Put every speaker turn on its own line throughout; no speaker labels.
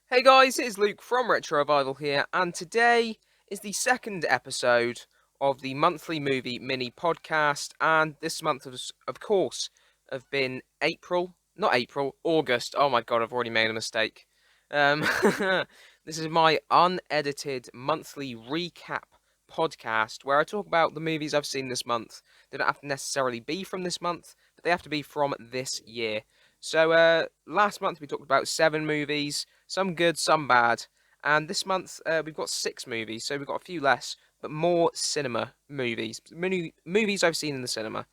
Hey guys, it is Luke from RetroRevival here, and today is the second episode of the monthly movie mini podcast. And this month, of course, have been August. Oh my god, I've already made a mistake. Um, this is my unedited monthly recap podcast where I talk about the movies I've seen this month. They don't have to necessarily be from this month, but they have to be from this year. So, last month we talked about 7 movies, some good, some bad. And this month we've got 6 movies, so we've got a few less, but more cinema movies. Movies I've seen in the cinema.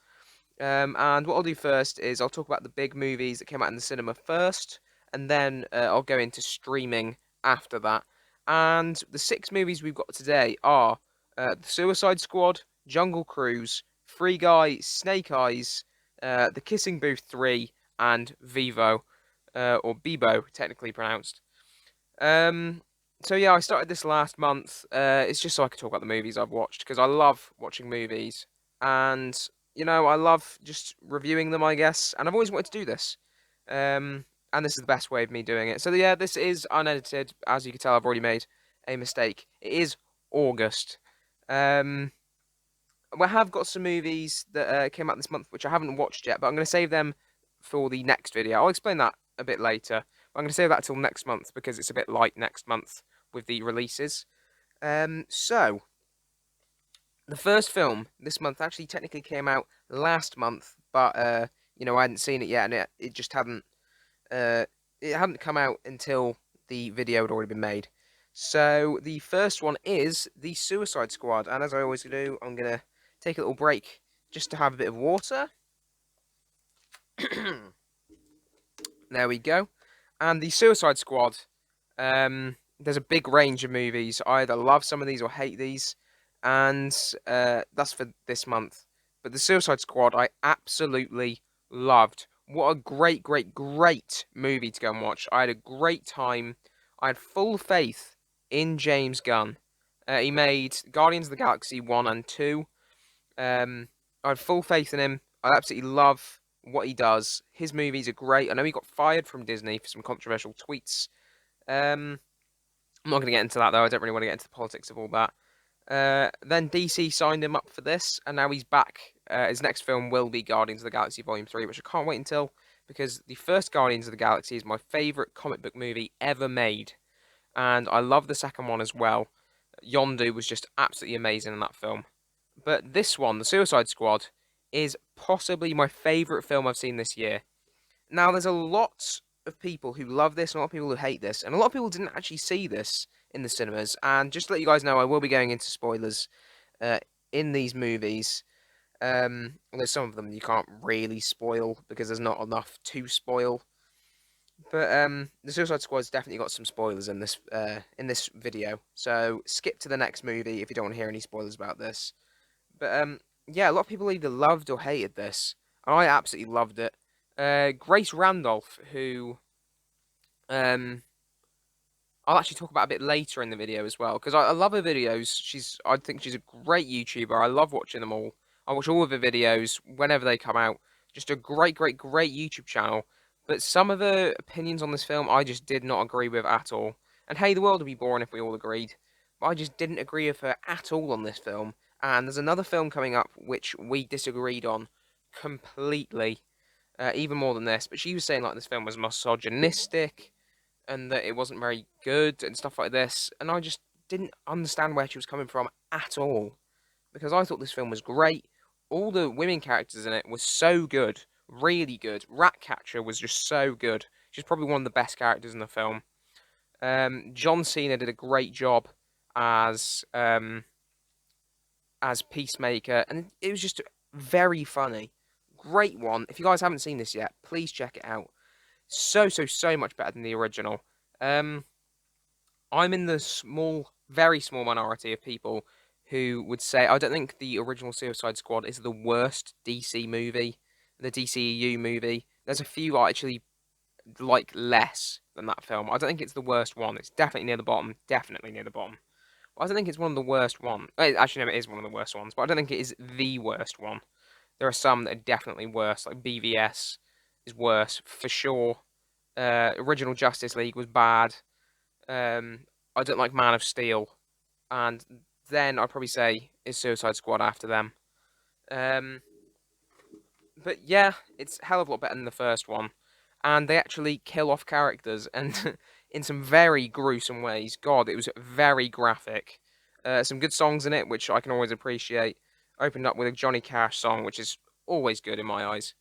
And what I'll do first is I'll talk about the big movies that came out in the cinema first, and then I'll go into streaming after that. And the 6 movies we've got today are The Suicide Squad, Jungle Cruise, Free Guy, Snake Eyes, The Kissing Booth 3, and Vivo, or Bebo, technically pronounced. Um, so yeah, I started this last month. It's just so I could talk about the movies I've watched because I love watching movies, and I love just reviewing them, I guess. And I've always wanted to do this. And this is the best way of me doing it. So yeah, this is unedited. As you can tell, I've already made a mistake. It is August. Um, we have got some movies that came out this month which I haven't watched yet, but I'm going to save them for the next video. I'll explain that a bit later. But I'm going to save that till next month because it's a bit light next month with the releases. So the first film this month actually technically came out last month, but I hadn't seen it yet, and it just uh, hadn't come out until the video had already been made. So the first one is The Suicide Squad, and as I always do, I'm gonna take a little break just to have a bit of water. There we go. And The Suicide Squad, there's a big range of movies. I either love some of these or hate these, and that's for this month. But The Suicide Squad, I absolutely loved. What a great, great, great movie to go and watch. I had a great time. I had full faith in James Gunn. He made Guardians of the Galaxy 1 and 2. I had full faith in him. I absolutely love what he does. His movies are great. I know he got fired from Disney for some controversial tweets. Um, I'm not going to get into that though. I don't really want to get into the politics of all that. Then DC signed him up for this, and now he's back. His next film will be Guardians of the Galaxy Volume 3, which I can't wait until, because the first Guardians of the Galaxy is my favourite comic book movie ever made, and I love the second one as well. Yondu was just absolutely amazing in that film. But this one, The Suicide Squad, is possibly my favourite film I've seen this year. Now, there's a lot of people who love this and a lot of people who hate this, and a lot of people didn't actually see this in the cinemas. And just to let you guys know, I will be going into spoilers uh, in these movies. Although some of them you can't really spoil because there's not enough to spoil. But the Suicide Squad's definitely got some spoilers in this video. So skip to the next movie if you don't want to hear any spoilers about this. But yeah, a lot of people either loved or hated this. I absolutely loved it. Grace Randolph, who um, I'll actually talk about a bit later in the video as well, because I love her videos. I think she's a great YouTuber. I love watching them all. I watch all of her videos whenever they come out. Just a great, great, great YouTube channel. But some of the opinions on this film I just did not agree with at all. And hey, the world would be boring if we all agreed. But I just didn't agree with her at all on this film. And there's another film coming up which we disagreed on completely, even more than this. But she was saying like this film was misogynistic and that it wasn't very good and stuff like this. And I just didn't understand where she was coming from at all because I thought this film was great. All the women characters in it were so good, really good. Ratcatcher was just so good. She's probably one of the best characters in the film. John Cena did a great job as Peacemaker, and it was just very funny. Great one. If you guys haven't seen this yet, please check it out. So so so much better than the original. Um, I'm in the very small minority of people who would say I don't think the original Suicide Squad is the worst DC movie, the DCEU movie. There's a few I actually like less than that film. I don't think it's the worst one. It's definitely near the bottom. Definitely near the bottom. I don't think it's one of the worst ones. Actually, no, it is one of the worst ones, but I don't think it is the worst one. There are some that are definitely worse, like BVS is worse for sure. Original Justice League was bad. Um, I don't like Man of Steel, and then I'd probably say is Suicide Squad after them. Um, but yeah, it's a hell of a lot better than the first one, and they actually kill off characters and in some very gruesome ways. God, it was very graphic. Some good songs in it, which I can always appreciate. Opened up with a Johnny Cash song, which is always good in my eyes.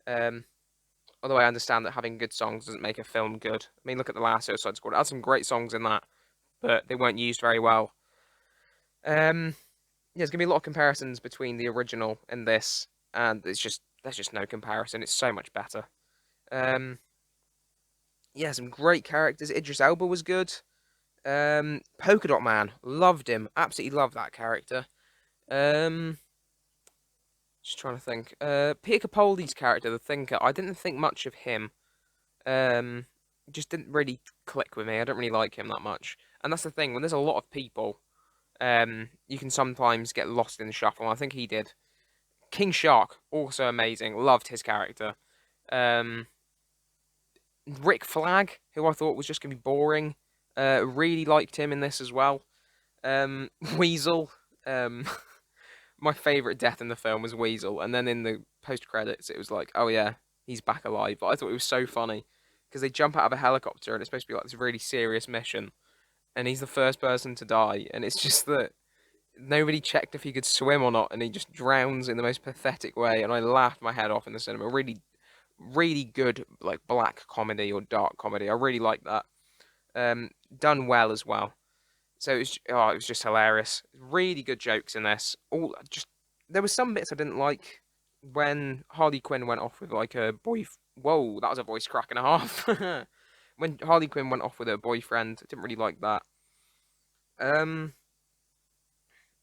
Um, Although I understand that having good songs doesn't make a film good. I mean, look at the last Suicide Squad. It had some great songs in that, but they weren't used very well. Um, yeah, there's gonna be a lot of comparisons between the original and this, and there's just no comparison. It's so much better. Um, yeah, some great characters. Idris Elba was good. Polka Dot Man, loved him. Absolutely loved that character. Um, just trying to think. Peter Capaldi's character, the Thinker. I didn't think much of him. Um, just didn't really click with me. I don't really like him that much. And that's the thing. When there's a lot of people, you can sometimes get lost in the shuffle. And I think he did. King Shark, also amazing. Loved his character. Um, Rick Flag, who I thought was just gonna be boring. Really liked him in this as well. Weasel. Um, my favorite death in the film was Weasel, and then in the post credits, it was like, oh yeah, he's back alive. But I thought it was so funny because they jump out of a helicopter, and it's supposed to be like this really serious mission, and he's the first person to die, and it's just that nobody checked if he could swim or not, and he just drowns in the most pathetic way, and I laughed my head off in the cinema. Really, really good like black comedy or dark comedy. I really like that. Done well as well. So it was just hilarious. Really good jokes in this. All just there was some bits I didn't like when Harley Quinn went off with like a boy. Whoa, that was a voice crack and a half. When Harley Quinn went off with her boyfriend, I didn't really like that. Um,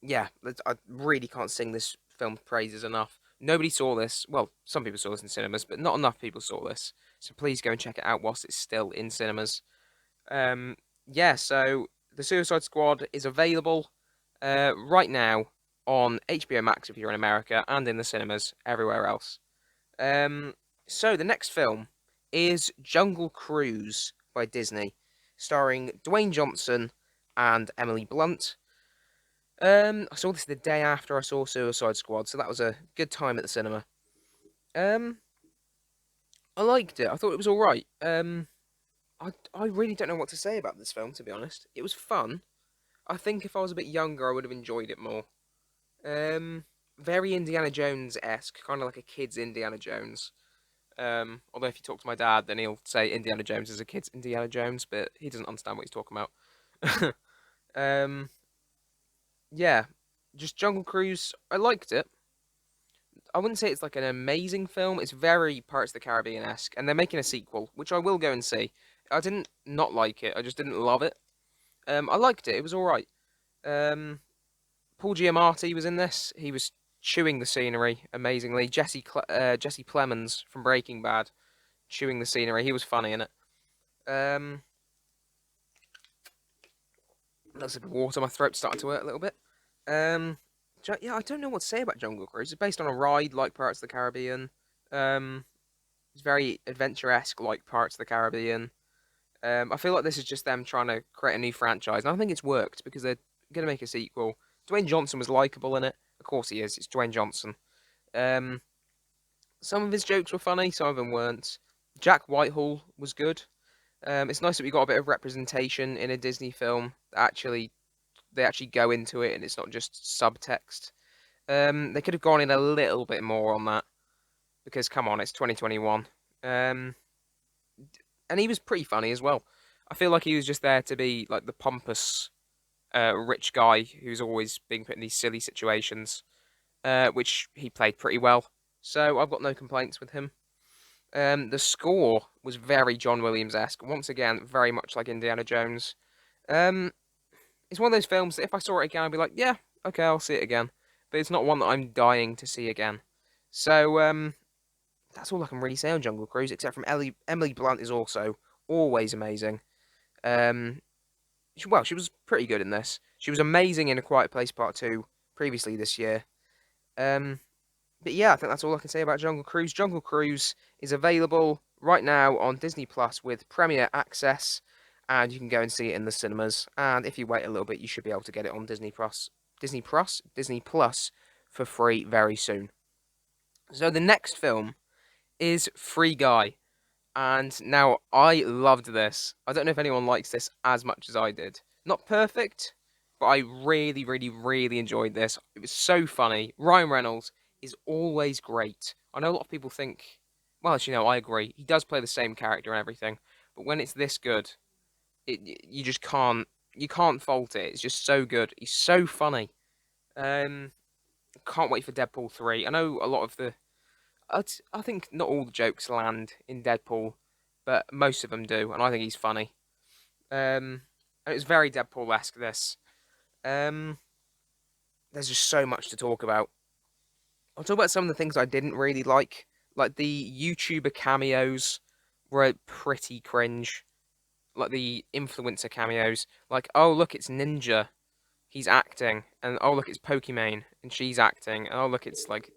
yeah, I really can't sing this film's praises enough. Nobody saw this. Well, some people saw this in cinemas, but not enough people saw this. So please go and check it out whilst it's still in cinemas. Um, yeah, so the Suicide Squad is available right now on HBO Max if you're in America and in the cinemas everywhere else. Um, so the next film is Jungle Cruise by Disney, starring Dwayne Johnson and Emily Blunt. I saw this the day after I saw Suicide Squad, so that was a good time at the cinema. Um, I liked it. I thought it was all right. I really don't know what to say about this film, to be honest. It was fun. I think if I was a bit younger, I would have enjoyed it more. Very Indiana Jones esque, kind of like a kid's Indiana Jones. Although if you talk to my dad, then he'll say Indiana Jones is a kid's Indiana Jones, but he doesn't understand what he's talking about. um, yeah, just Jungle Cruise. I liked it. I wouldn't say it's like an amazing film. It's very Pirates of the Caribbean esque, and they're making a sequel, which I will go and see. I didn't not like it. I just didn't love it. I liked it. It was all right. Um, Paul Giamatti was in this. He was chewing the scenery amazingly. Jesse Plemons from Breaking Bad chewing the scenery. He was funny in it. Um, that's a bit of water. My throat started to hurt a little bit. Um, yeah, I don't know what to say about Jungle Cruise. It's based on a ride like Pirates of the Caribbean. Um, it's very adventure-esque like Pirates of the Caribbean. I feel like this is just them trying to create a new franchise, and I think it's worked because they're going to make a sequel. Dwayne Johnson was likable in it. Of course he is. It's Dwayne Johnson. Um, some of his jokes were funny, some of them weren't. Jack Whitehall was good. It's nice that we got a bit of representation in a Disney film. They actually go into it, and it's not just subtext. They could have gone in a little bit more on that because, come on, it's 2021. And he was pretty funny as well. I feel like he was just there to be like the pompous rich guy who's always being put in these silly situations, which he played pretty well. So I've got no complaints with him. The score was very John Williams-esque. Once again, very much like Indiana Jones. Um, it's one of those films that if I saw it again, I'd be like, yeah, okay, I'll see it again. But it's not one that I'm dying to see again. So that's all I can really say on Jungle Cruise, except from Emily Blunt is also always amazing. Um, she was pretty good in this. She was amazing in A Quiet Place Part 2 previously this year. Um, but yeah, I think that's all I can say about Jungle Cruise. Jungle Cruise is available right now on Disney Plus with Premier Access, and you can go and see it in the cinemas. And if you wait a little bit, you should be able to get it on Disney Plus for free very soon. So the next film is Free Guy. And now I loved this. I don't know if anyone likes this as much as I did. Not perfect, but I really, really, really enjoyed this. It was so funny. Ryan Reynolds is always great. I know a lot of people think, well, actually, no, I agree. He does play the same character and everything, but when it's this good, you just can't fault it. It's just so good. He's so funny. Um, can't wait for Deadpool 3. I know a lot of the I think not all the jokes land in Deadpool, but most of them do, and I think he's funny. And it was very Deadpool-esque. This. Um, there's just so much to talk about. I'll talk about some of the things I didn't really like the YouTuber cameos were pretty cringe. Like the influencer cameos, like oh look it's Ninja, he's acting, and oh look it's Pokimane and she's acting, and oh look it's like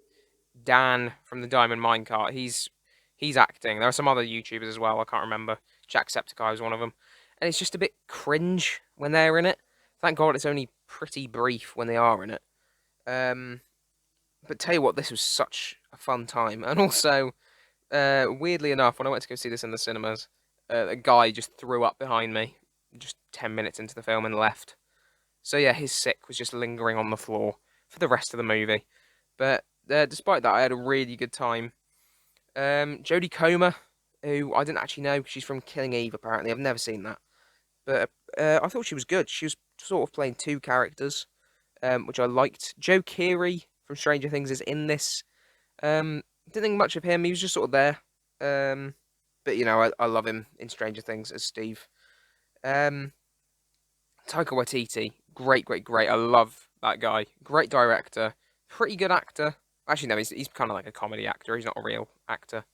Dan from the Diamond Minecart. He's acting. There are some other YouTubers as well. I can't remember. Jacksepticeye was one of them, and it's just a bit cringe when they're in it. Thank God it's only pretty brief when they are in it. Um, but tell you what, this was such a fun time, and also weirdly enough, when I went to go see this in the cinemas, a guy just threw up behind me, just 10 minutes into the film and left. So yeah, his sick was just lingering on the floor for the rest of the movie. But despite that, I had a really good time. Jodie Comer, who I didn't actually know, she's from Killing Eve apparently. I've never seen that, but I thought she was good. She was sort of playing two characters, which I liked. Joe Keery from Stranger Things is in this. Didn't think much of him. He was just sort of there. But you know, I love him in Stranger Things as Steve. Um, Taika Waititi, great, great, great. I love that guy. Great director, pretty good actor. Actually, no, he's kind of like a comedy actor. He's not a real actor.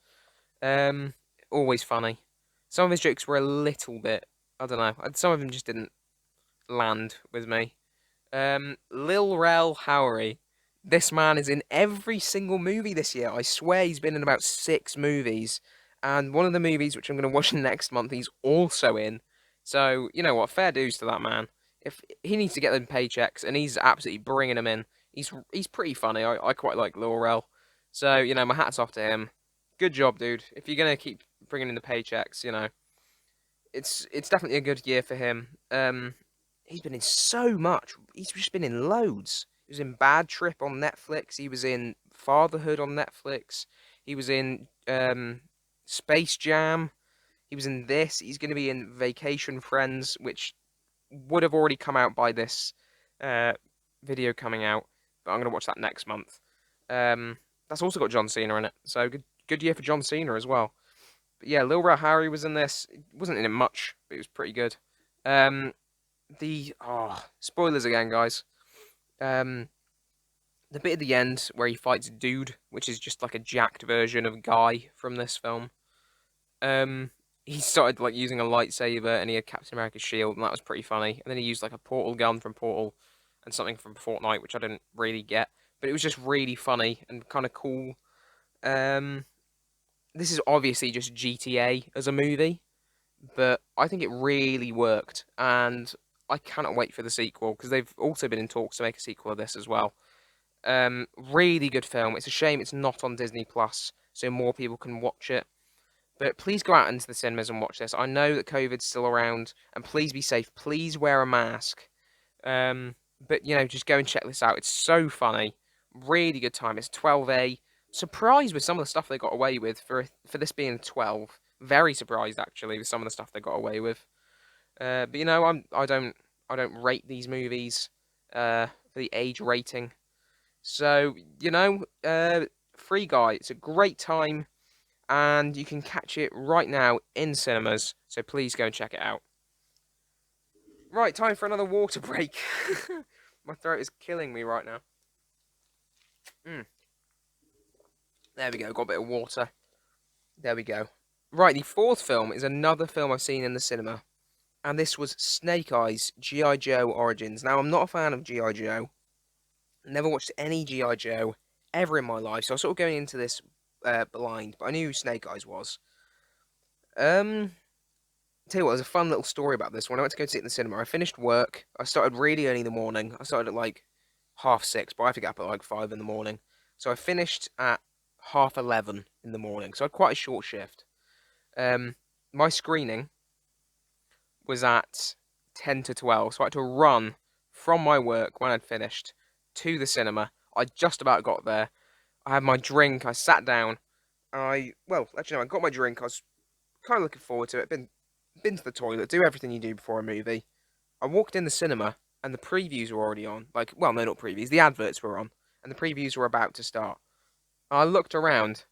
Um, always funny. Some of his jokes were a little bit, I don't know. Some of them just didn't land with me. Lil Rel Howery. This man is in every single movie this year. I swear he's been in about 6 movies. And one of the movies, which I'm going to watch next month, he's also in. So, you know what? Fair dues to that man. If he needs to get them paychecks, and he's absolutely bringing them in. He's pretty funny. I quite like Lil Rel. So, you know, my hat's off to him. Good job, dude. If you're going to keep bringing in the paychecks, you know, it's definitely a good year for him. He's been in so much. He's just been in loads. He was in Bad Trip on Netflix. He was in Fatherhood on Netflix. He was in Space Jam. He was in this. He's going to be in Vacation Friends, which would have already come out by this uh, video coming out, but I'm going to watch that next month. That's also got John Cena in it, so good year for John Cena as well. But yeah, Lil Rel Howery was in this. He wasn't in it much, but it was pretty good. Um, spoilers again, guys. Um, the bit at the end where he fights Dude, which is just like a jacked version of Guy from this film. Um, he started like using a lightsaber, and he had Captain America's shield, and that was pretty funny. And then he used like a portal gun from Portal and something from Fortnite, which I didn't really get, but it was just really funny and kind of cool. Um, this is obviously just GTA as a movie, but I think it really worked, and I cannot wait for the sequel because they've also been in talks to make a sequel of this as well. Really good film. It's a shame it's not on Disney Plus, so more people can watch it. But please go out into the cinemas and watch this. I know that COVID's still around, and please be safe. Please wear a mask. But you know, just go and check this out. It's so funny, really good time. It's 12A. Surprised with some of the stuff they got away with for this being 12. Very surprised actually with some of the stuff they got away with. But you know, I don't rate these movies for the age rating. So you know, Free Guy. It's a great time, and you can catch it right now in cinemas. So please go and check it out. Right, time for another water break. My throat is killing me right now. Mm, there we go. Got a bit of water. There we go. Right, the fourth film is another film I've seen in the cinema, and this was Snake Eyes G.I. Joe Origins. Now, I'm not a fan of G.I. Joe. Never watched any G.I. Joe ever in my life, so I was sort of going into this blind, but I knew who Snake Eyes was. Um, Tell you what, there's a fun little story about this. When I went to go see it in the cinema, I finished work. I started really early in the morning. I started at like 6:30, but I have to get up at like 5 in the morning. So I finished at 11:30 in the morning. So I had quite a short shift. Um, my screening was at 10 to 12, so I had to run from my work when I'd finished to the cinema. I just about got there. I had my drink. I sat down. Actually, no, I got my drink. I was kind of looking forward to it. Been to the toilet, do everything you do before a movie. I walked in the cinema and the previews were already on. Like, well, no, not previews. The adverts were on, and the previews were about to start. I looked around,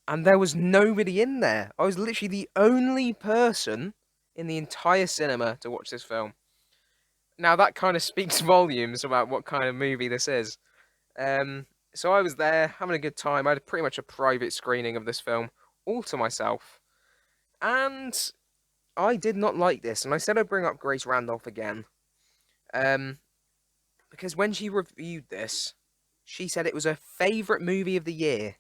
and there was nobody in there. I was literally the only person in the entire cinema to watch this film. Now that kind of speaks volumes about what kind of movie this is. Um, so I was there having a good time. I had pretty much a private screening of this film, all to myself, and I did not like this. And I said I'd bring up Grace Randolph again, um, because when she reviewed this, she said it was her favourite movie of the year.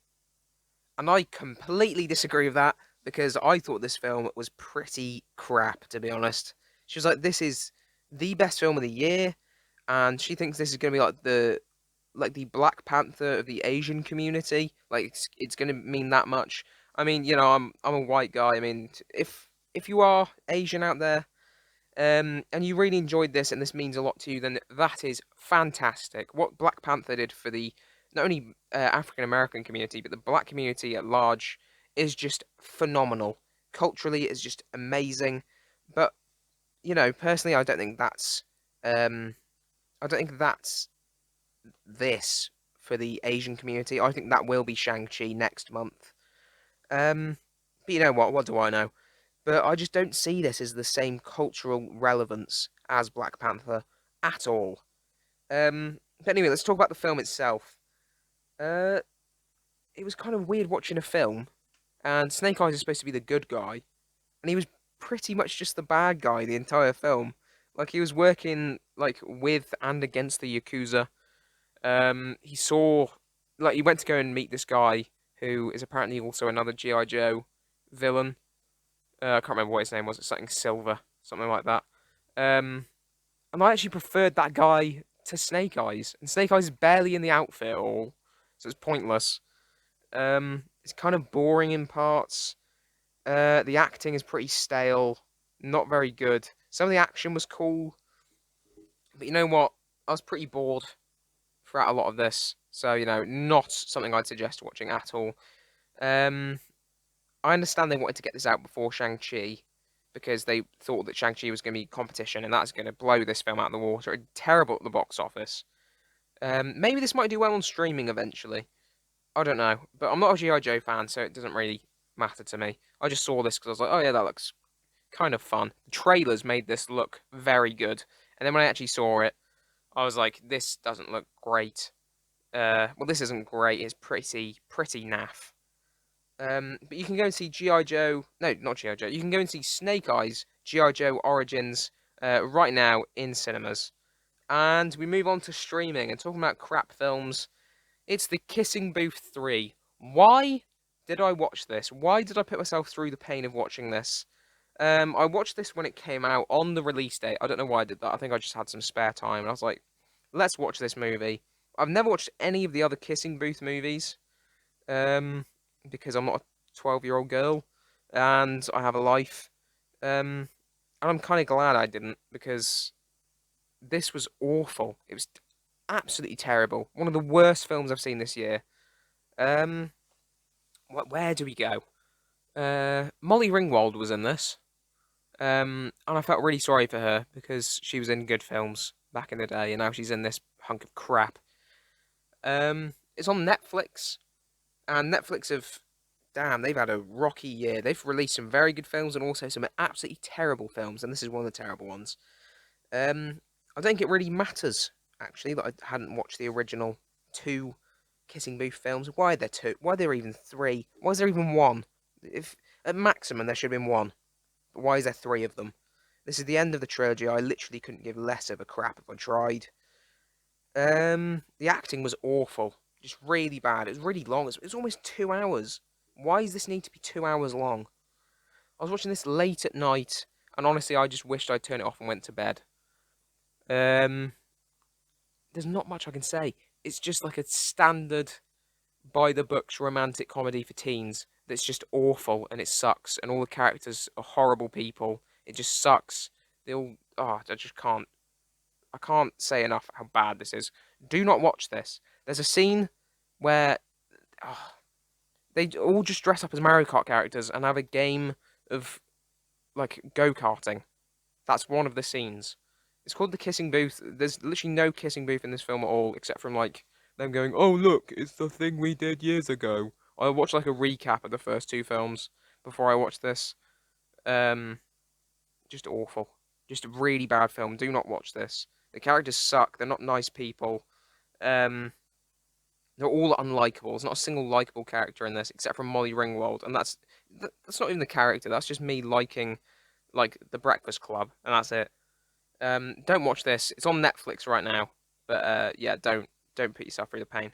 And I completely disagree with that because I thought this film was pretty crap, to be honest. She was like, "This is the best film of the year," and she thinks this is going to be like the Black Panther of the Asian community. Like it's going to mean that much. I mean, I'm a white guy. I mean, if you are Asian out there, and you really enjoyed this, and this means a lot to you, then that is fantastic. What Black Panther did for the not only African American community, but the black community at large is just phenomenal. Culturally, it's just amazing. But personally, um, I don't think that's this for the Asian community. I think that will be Shang-Chi next month. Um, but you know what? What do I know? But I just don't see this as the same cultural relevance as Black Panther at all. But anyway, let's talk about the film itself. Uh, it was kind of weird watching a film, and Snake Eyes is supposed to be the good guy, and he was pretty much just the bad guy the entire film. Like he was working like with and against the Yakuza. He saw, like, he went to go and meet this guy who is apparently also another GI Joe villain. I can't remember what his name was. It's something Silver, something like that. Um, and I actually preferred that guy to Snake Eyes, and Snake Eyes is barely in the outfit at all, so it's pointless. It's kind of boring in parts. The acting is pretty stale, not very good. Some of the action was cool, but you know what? I was pretty bored throughout a lot of this, so not something I'd suggest watching at all. Um, I understand they wanted to get this out before Shang-Chi because they thought that Shang-Chi was going to be competition and that's going to blow this film out of the water. It's terrible at the box office. Maybe this might do well on streaming eventually. I don't know. But I'm not a G.I. Joe fan, so it doesn't really matter to me. I just saw this because I was like, oh yeah, that looks kind of fun. The trailers made this look very good. And then when I actually saw it, I was like, this doesn't look great. Well, this isn't great. It's pretty naff. But you can go and see G.I. Joe. No, not G.I. Joe. You can go and see Snake Eyes, G.I. Joe Origins, right now in cinemas. And we move on to streaming and talking about crap films. It's The Kissing Booth 3. Why did I watch this? Why did I put myself through the pain of watching this? I watched this when it came out on the release date. I don't know why I did that. I think I just had some spare time. And I was like, let's watch this movie. I've never watched any of the other Kissing Booth movies. Um, because I'm not a 12-year-old girl and I have a life. And I'm kind of glad I didn't because this was awful. It was absolutely terrible. One of the worst films I've seen this year. Um, where do we go? Molly Ringwald was in this. And I felt really sorry for her because she was in good films back in the day, and now she's in this hunk of crap. It's on Netflix, and Netflix have, damn, they've had a rocky year. They've released some very good films and also some absolutely terrible films, and this is one of the terrible ones. I don't think it really matters, actually, that I hadn't watched the original two Kissing Booth films. Why are there two? Why are there even three? Why is there even one? If at maximum there should have been one. But why is there three of them? This is the end of the trilogy. I literally couldn't give less of a crap if I tried. The acting was awful. Just really bad. It was really long. It was almost 2 hours. Why does this need to be 2 hours long? I was watching this late at night. and honestly, I just wished I'd turn it off and went to bed. Um, there's not much I can say. It's just like a standard by the books romantic comedy for teens that's just awful and it sucks and all the characters are horrible people. It just sucks. They all I just can't. I can't say enough how bad this is. Do not watch this. There's a scene where oh, they all just dress up as Mario Kart characters and have a game of like go-karting. That's one of the scenes. It's called the kissing booth. There's literally no kissing booth in this film at all, except from like them going, "Oh look, it's the thing we did years ago." I watched like a recap of the first two films before I watched this. Um, just awful. Just a really bad film. Do not watch this. The characters suck. They're not nice people. Um, they're all unlikable. There's not a single likable character in this except for Molly Ringwald, and that's not even the character. That's just me liking like The Breakfast Club, and that's it. Don't watch this. It's on Netflix right now. But yeah, don't put yourself through the pain.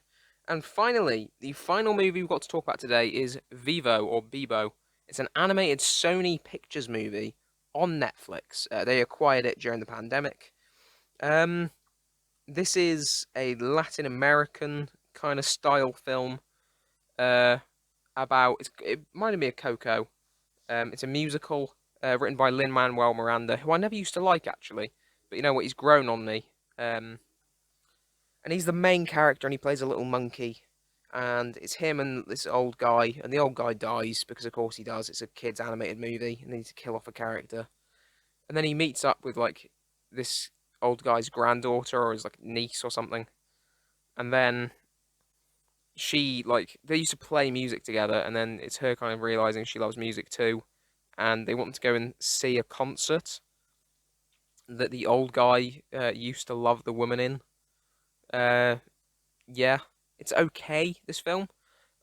And finally, the final movie we've got to talk about today is Vivo or Bibo. It's an animated Sony Pictures movie on Netflix. They acquired it during the pandemic. Um, this is a Latin American kind of style film. Uh, it reminded me of Coco. It's a musical written by Lin-Manuel Miranda, who I never used to like actually, but you know what? He's grown on me. And he's the main character, and he plays a little monkey, and it's him and this old guy, and the old guy dies because of course he does. It's a kids animated movie, and they need to kill off a character, and then he meets up with like this old guy's granddaughter or his like niece or something, and then she like they used to play music together, and then it's her kind of realizing she loves music too, and they want to go and see a concert that the old guy used to love the woman in. Uh, yeah, it's okay. This film,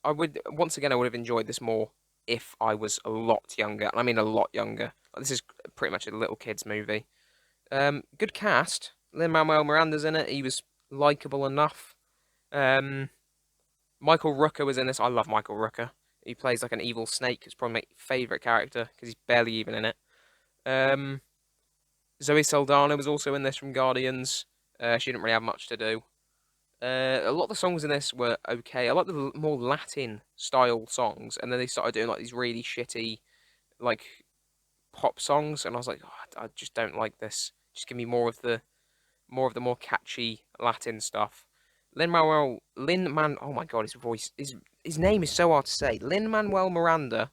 I would once again I would have enjoyed this more if I was a lot younger. I mean, a lot younger. Like, this is pretty much a little kids movie. Good cast. Lin Manuel Miranda's in it. He was likable enough. Um, Michael Rooker was in this. I love Michael Rooker. He plays like an evil snake. It's probably my favorite character because he's barely even in it. Um, Zoe Saldana was also in this from Guardians. She didn't really have much to do. A lot of the songs in this were okay. I like the more Latin style songs, and then they started doing like these really shitty like pop songs, and I was like, oh, I just don't like this. Just give me more catchy Latin stuff. Oh my god, his name is so hard to say. Lin Manuel Miranda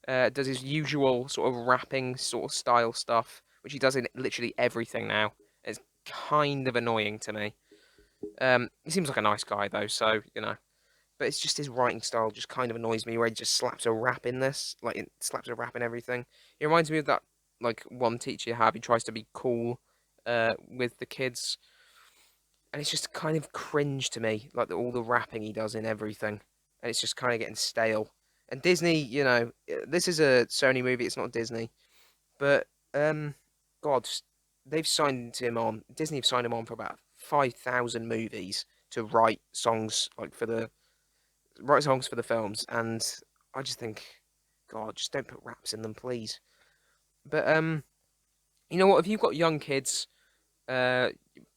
does his usual sort of rapping sort of style stuff, which he does in literally everything now. It's kind of annoying to me. He seems like a nice guy though, so you know. But it's just his writing style just kind of annoys me, where he just slaps a rap in this, like it slaps a rap in everything. It reminds me of that like one teacher you have. He tries to be cool, with the kids, and it's just kind of cringe to me, like all the rapping he does in everything, and it's just kind of getting stale. And Disney, you know, this is a Sony movie. It's not Disney, but God, they've signed him on. Disney have signed him on for about 5,000 movies to write songs for the films, and I just think, God, just don't put raps in them, please. But you know what? If you've got young kids, uh,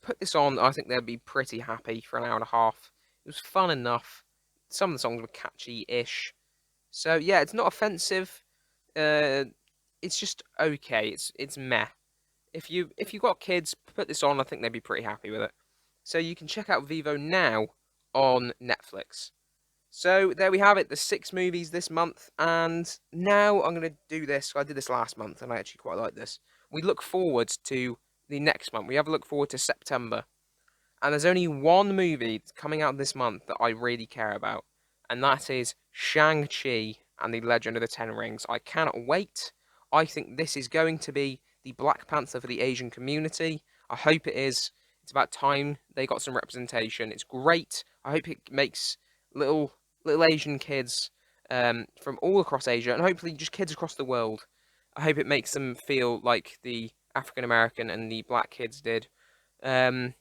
put this on. I think they'll be pretty happy for an hour and a half. It was fun enough. Some of the songs were catchy-ish. So yeah, it's not offensive. Uh, it's just okay. It's meh. If you got kids, put this on. I think they'd be pretty happy with it. So you can check out Vivo now on Netflix. So there we have it, the 6 movies this month, and now I'm going to do this. I did this last month, and I actually quite like this. We look forward to the next month. We have a look forward to September. And there's only one movie that's coming out this month that I really care about, and that is Shang-Chi and the Legend of the Ten Rings. I cannot wait. I think this is going to be the Black Panther for the Asian community. I hope it is. It's about time they got some representation. It's great. I hope it makes little Asian kids from all across Asia, and hopefully just kids across the world. I hope it makes them feel like the African American and the black kids did. Um,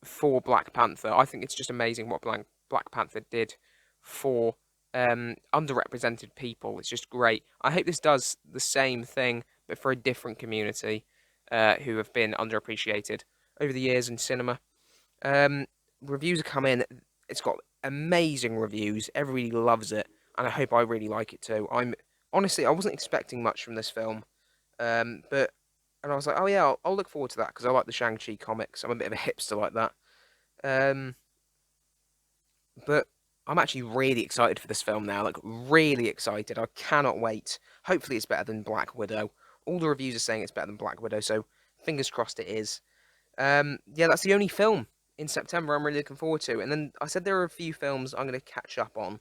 for Black Panther. I think it's just amazing what Black Panther did for underrepresented people. It's just great. I hope this does the same thing, but for a different community who have been underappreciated over the years in cinema. Um, Reviews have come in. It's got amazing reviews. Everybody loves it, and I hope I really like it too. I'm honestly, I wasn't expecting much from this film, but and I was like, oh yeah, I'll look forward to that because I like the Shang-Chi comics. I'm a bit of a hipster like that. Um, but I'm actually really excited for this film now. Like really excited. I cannot wait. Hopefully, it's better than Black Widow. All the reviews are saying it's better than Black Widow, so fingers crossed it is. Yeah, that's the only film in September I'm really looking forward to. And then I said there are a few films I'm going to catch up on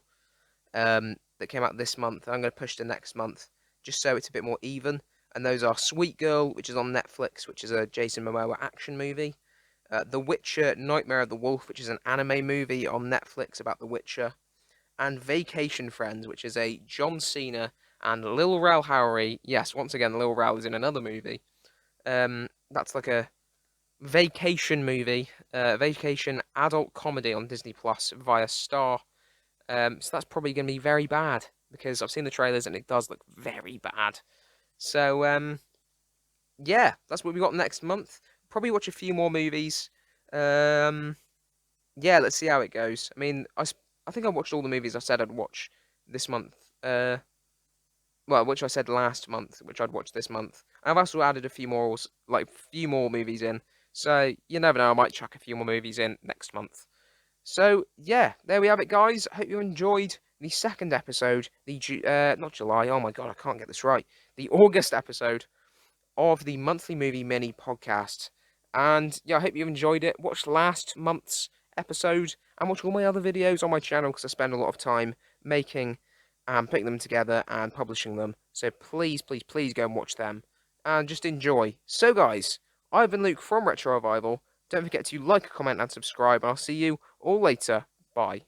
that came out this month. I'm going to push to next month just so it's a bit more even. And those are Sweet Girl, which is on Netflix, which is a Jason Momoa action movie. The Witcher: Nightmare of the Wolf, which is an anime movie on Netflix about The Witcher. And Vacation Friends, which is a John Cena and Lil Rel Howery. Yes, once again, Lil Rel is in another movie. That's like a vacation movie, vacation adult comedy on Disney Plus via Star. So that's probably going to be very bad because I've seen the trailers and it does look very bad. So yeah, that's what we got next month. Probably watch a few more movies. Um, yeah, let's see how it goes. I mean, I think I watched all the movies I said I'd watch this month. Well, which I said last month, which I'd watch this month. I've also added a few more, like few more movies in. So you never know, I might chuck a few more movies in next month. So yeah, there we have it, guys. I hope you enjoyed the second episode, the not July. Oh my god, I can't get this right. The August episode of the monthly movie mini podcast. And yeah, I hope you enjoyed it. Watch last month's episode and watch all my other videos on my channel because I spend a lot of time making and putting them together and publishing them. So please, please, please go and watch them and just enjoy. So guys, I've been Luke from RetroRevival. Don't forget to like, comment, and subscribe, and I'll see you all later. Bye.